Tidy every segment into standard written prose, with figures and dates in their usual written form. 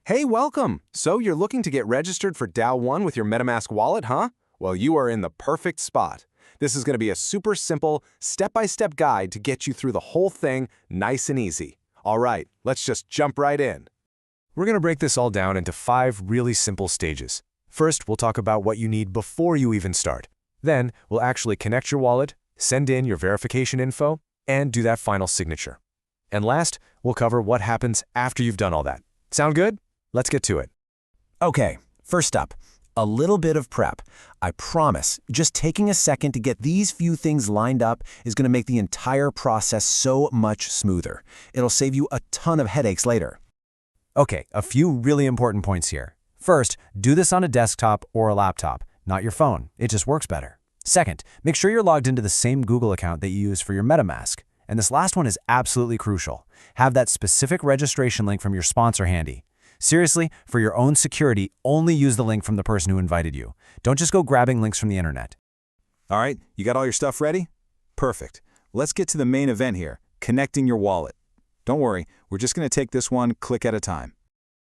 Hey, welcome! So you're looking to get registered for DAO1 with your MetaMask wallet, huh? Well, you are in the perfect spot. This is going to be a super simple, step-by-step guide to get you through the whole thing nice and easy. All right, let's just jump right in. We're going to break this all down into 5 really simple stages. First, we'll talk about what you need before you even start. Then, we'll actually connect your wallet, send in your verification info, and do that final signature. And last, we'll cover what happens after you've done all that. Sound good? Let's get to it. Okay, first up, a little bit of prep. I promise, just taking a second to get these few things lined up is going to make the entire process so much smoother. It'll save you a ton of headaches later. Okay, a few really important points here. First, do this on a desktop or a laptop, not your phone. It just works better. Second, make sure you're logged into the same Google account that you use for your MetaMask. And this last one is absolutely crucial. Have that specific registration link from your sponsor handy. Seriously, for your own security, only use the link from the person who invited you. Don't just go grabbing links from the internet. All right, you got all your stuff ready? Perfect. Let's get to the main event here, connecting your wallet. Don't worry, we're just going to take this one click at a time.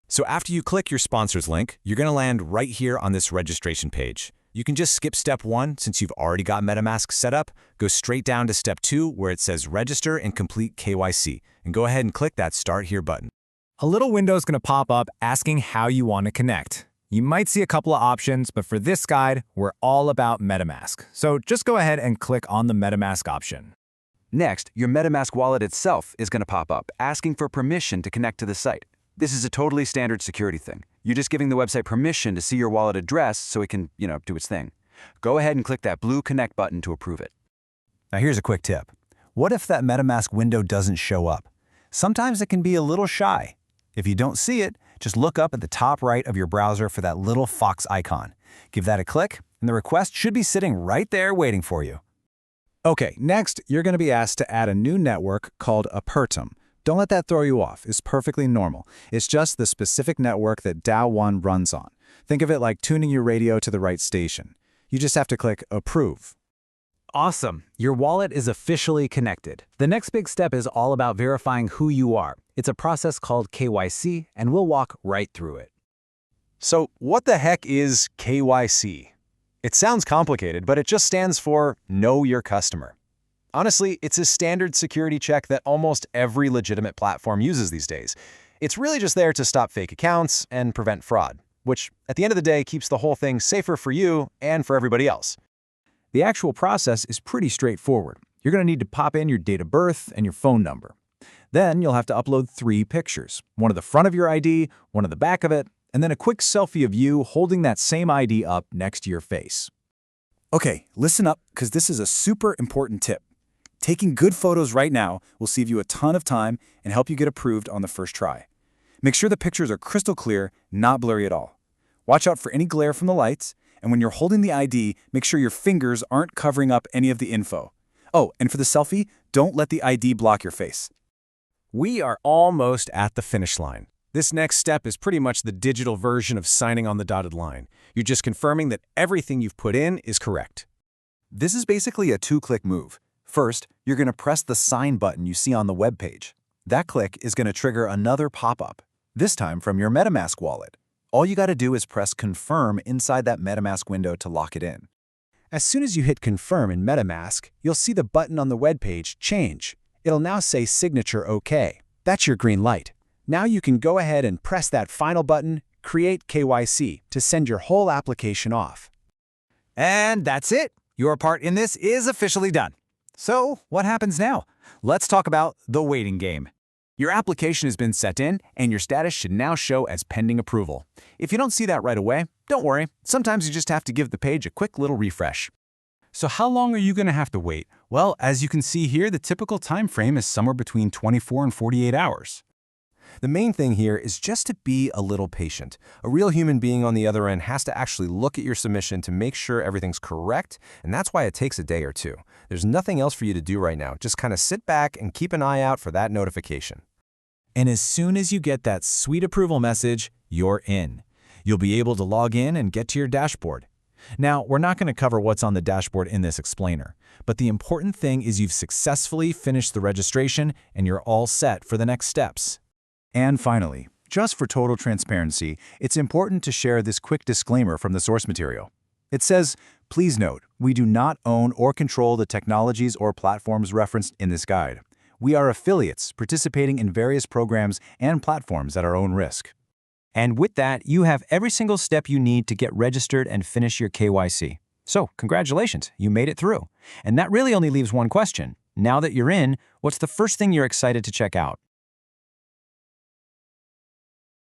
So after you click your sponsor's link, you're going to land right here on this registration page. You can just skip step 1 since you've already got MetaMask set up, go straight down to step 2 where it says register and complete KYC, and go ahead and click that Start Here button. A little window is going to pop up asking how you want to connect. You might see a couple of options, but for this guide, we're all about MetaMask. So just go ahead and click on the MetaMask option. Next, your MetaMask wallet itself is going to pop up, asking for permission to connect to the site. This is a totally standard security thing. You're just giving the website permission to see your wallet address so it can, do its thing. Go ahead and click that blue Connect button to approve it. Now here's a quick tip. What if that MetaMask window doesn't show up? Sometimes it can be a little shy. If you don't see it, just look up at the top right of your browser for that little fox icon. Give that a click, and the request should be sitting right there waiting for you. Okay, next, you're going to be asked to add a new network called Apertum. Don't let that throw you off. It's perfectly normal. It's just the specific network that DAO1 runs on. Think of it like tuning your radio to the right station. You just have to click Approve. Awesome. Your wallet is officially connected. The next big step is all about verifying who you are. It's a process called KYC, and we'll walk right through it. So what the heck is KYC? It sounds complicated, but it just stands for Know Your Customer. Honestly, it's a standard security check that almost every legitimate platform uses these days. It's really just there to stop fake accounts and prevent fraud, which at the end of the day keeps the whole thing safer for you and for everybody else. The actual process is pretty straightforward. You're going to need to pop in your date of birth and your phone number. Then you'll have to upload 3 pictures, one of the front of your ID, one of the back of it, and then a quick selfie of you holding that same ID up next to your face. Okay, listen up, because this is a super important tip. Taking good photos right now will save you a ton of time and help you get approved on the first try. Make sure the pictures are crystal clear, not blurry at all. Watch out for any glare from the lights, and when you're holding the ID, make sure your fingers aren't covering up any of the info. Oh, and for the selfie, don't let the ID block your face. We are almost at the finish line. This next step is pretty much the digital version of signing on the dotted line. You're just confirming that everything you've put in is correct. This is basically a 2-click move. First, you're going to press the Sign button you see on the web page. That click is going to trigger another pop-up, this time from your MetaMask wallet. All you got to do is press Confirm inside that MetaMask window to lock it in. As soon as you hit Confirm in MetaMask, you'll see the button on the web page change. It'll now say Signature OK. That's your green light. Now you can go ahead and press that final button, Create KYC, to send your whole application off. And that's it. Your part in this is officially done. So what happens now? Let's talk about the waiting game. Your application has been sent in, and your status should now show as pending approval. If you don't see that right away, don't worry. Sometimes you just have to give the page a quick little refresh. So how long are you going to have to wait? Well, as you can see here, the typical time frame is somewhere between 24 and 48 hours. The main thing here is just to be a little patient. A real human being on the other end has to actually look at your submission to make sure everything's correct, and that's why it takes a day or two. There's nothing else for you to do right now. Just kind of sit back and keep an eye out for that notification. And as soon as you get that sweet approval message, you're in. You'll be able to log in and get to your dashboard. Now, we're not going to cover what's on the dashboard in this explainer, but the important thing is you've successfully finished the registration and you're all set for the next steps. And finally, Just for total transparency, it's important to share this quick disclaimer from the source material. It says, please note, we do not own or control the technologies or platforms referenced in this guide. We are affiliates participating in various programs and platforms at our own risk. And with that, you have every single step you need to get registered and finish your KYC. So, congratulations, you made it through. And that really only leaves one question. Now that you're in, what's the first thing you're excited to check out?